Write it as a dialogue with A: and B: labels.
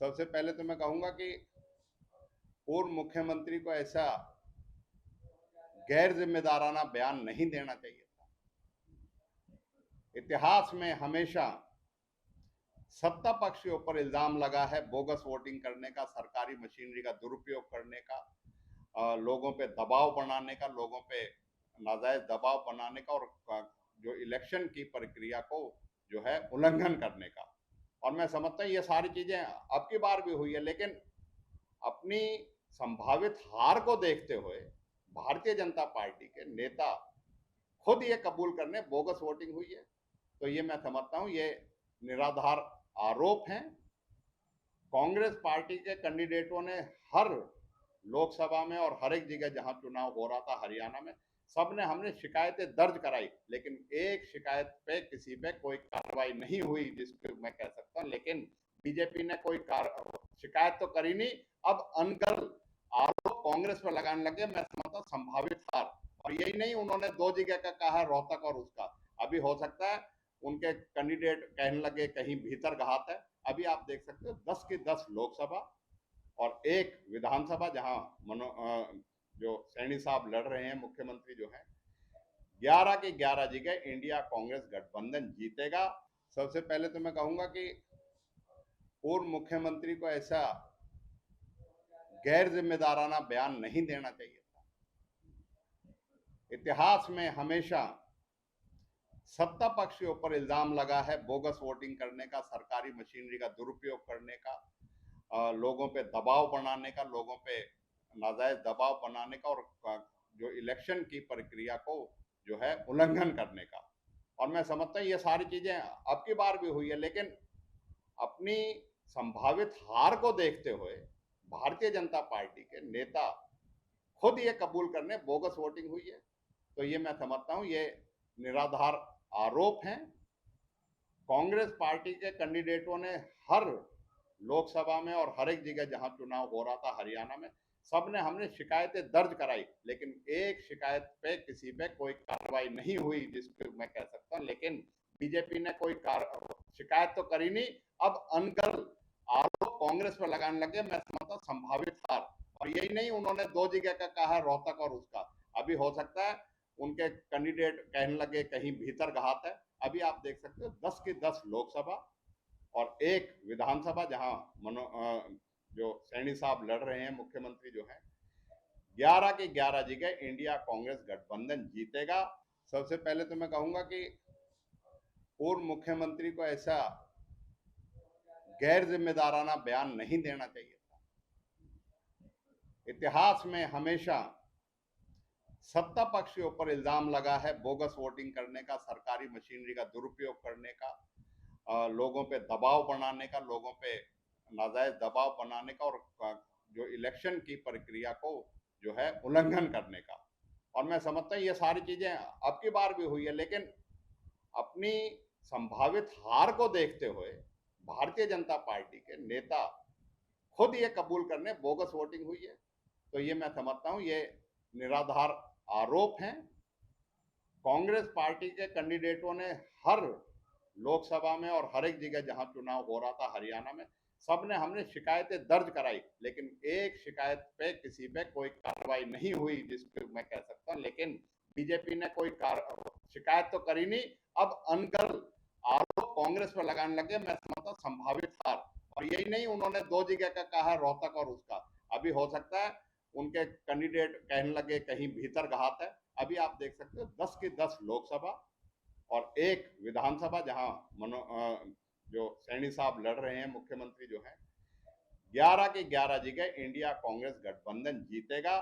A: सबसे पहले तो मैं कहूंगा कि पूर्व मुख्यमंत्री को ऐसा गैर जिम्मेदाराना बयान नहीं देना चाहिए था। इतिहास में हमेशा सत्ता पक्ष के ऊपर इल्जाम लगा है बोगस वोटिंग करने का, सरकारी मशीनरी का दुरुपयोग करने का, लोगों पे दबाव बनाने का, लोगों पे नाजायज दबाव बनाने का, और जो इलेक्शन की प्रक्रिया को जो है उल्लंघन करने का। और मैं समझता हूँ ये सारी चीजें अब की बार भी हुई है, लेकिन अपनी संभावित हार को देखते हुए भारतीय जनता पार्टी के नेता खुद ये कबूल करने बोगस वोटिंग हुई है। तो ये मैं समझता हूँ ये निराधार आरोप हैं। कांग्रेस पार्टी के कैंडिडेटों ने हर लोकसभा में और हर एक जगह जहां चुनाव हो रहा था हरियाणा में, सबने हमने शिकायतें दर्ज कराई, लेकिन एक शिकायत पे किसी पे कोई कार्रवाई नहीं हुई, जिसको मैं कह सकता हूं। लेकिन बीजेपी ने कोई शिकायत तो करी नहीं। अब अनगढ़ आरोप कांग्रेस पर लगाने लगे। मैं समझता हूं संभावित हार। और यही नहीं, उन्होंने दो जगह का कहा, रोहतक और उसका। अभी हो सकता है उनके कैंडिडेट कहने लगे कहीं भीतर घात है। अभी आप देख सकते हो 10 की 10 लोकसभा और एक विधानसभा जहां जो सैनी साहब लड़ रहे हैं, मुख्यमंत्री जो है, 11 की 11 जगह इंडिया कांग्रेस गठबंधन जीतेगा। सबसे पहले तो मैं कहूंगा कि पूर्व मुख्यमंत्री को ऐसा गैर जिम्मेदाराना बयान नहीं देना चाहिए था। इतिहास में हमेशा सत्ता पक्ष के ऊपर इल्जाम लगा है बोगस वोटिंग करने का, सरकारी मशीनरी का दुरुपयोग करने का, लोगों पे दबाव बनाने का, लोगों पे नाजायज दबाव बनाने का, और जो इलेक्शन की प्रक्रिया को जो है उल्लंघन करने का। और मैं समझता हूँ ये सारी चीजें अब की बार भी हुई है, लेकिन अपनी संभावित हार को देखते हुए भारतीय जनता पार्टी के नेता खुद ये कबूल करने बोगस वोटिंग हुई है। तो ये मैं समझता हूँ ये निराधार आरोप हैं। कांग्रेस पार्टी के कैंडिडेटों ने हर लोकसभा में और हर एक जगह जहां चुनाव हो रहा था हरियाणा में, सबने हमने शिकायतें दर्ज कराई, लेकिन एक शिकायत पे किसी पे कोई कार्रवाई नहीं हुई, जिसको मैं कह सकता हूं। लेकिन बीजेपी ने कोई शिकायत तो करी नहीं। अब अनगढ़ आरोप कांग्रेस पर लगाने लगे। मैं समझता हूँ संभावित हार। और यही नहीं, उन्होंने दो जगह का कहा, रोहतक और उसका। अभी हो सकता है उनके कैंडिडेट कहने लगे कहीं भीतर घात है। अभी आप देख सकते हो 10 की 10 लोकसभा और एक विधानसभा जहां जो सैनी साहब लड़ रहे हैं, मुख्यमंत्री जो है, 11 की 11 जगह इंडिया कांग्रेस गठबंधन जीतेगा। सबसे पहले तो मैं कहूंगा कि पूर्व मुख्यमंत्री को ऐसा गैर जिम्मेदाराना बयान नहीं देना चाहिए था। इतिहास में हमेशा सत्ता पक्ष के ऊपर इल्जाम लगा है बोगस वोटिंग करने का, सरकारी मशीनरी का दुरुपयोग करने का, लोगों पे दबाव बनाने का, लोगों पे नाजायज दबाव बनाने का, और जो इलेक्शन की प्रक्रिया को जो है उल्लंघन करने का। और मैं समझता हूँ ये सारी चीजें अब की बार भी हुई है, लेकिन अपनी संभावित हार को देखते हुए भारतीय जनता पार्टी के नेता खुद ये कबूल करने बोगस वोटिंग हुई है। तो ये मैं समझता हूँ ये निराधार आरोप हैं। कांग्रेस पार्टी के कैंडिडेटों ने हर लोकसभा में और हर एक जगह जहां चुनाव हो रहा था हरियाणा में, सबने हमने शिकायतें दर्ज कराई, लेकिन एक शिकायत पे किसी पे कोई कार्रवाई नहीं हुई, जिसको मैं कह सकता हूं। लेकिन बीजेपी ने कोई शिकायत तो करी नहीं। अब अनगढ़ आरोप कांग्रेस पर लगाने लगे। मैं समझता हूँ संभावित हार। और यही नहीं, उन्होंने दो जगह का कहा, रोहतक और उसका। अभी हो सकता है उनके कैंडिडेट कहने लगे कहीं भीतर घात है। अभी आप देख सकते हो 10 की 10 लोकसभा और एक विधानसभा जहां जो सैनी साहब लड़ रहे हैं, मुख्यमंत्री जो है, 11 की 11 जगह इंडिया कांग्रेस गठबंधन जीतेगा।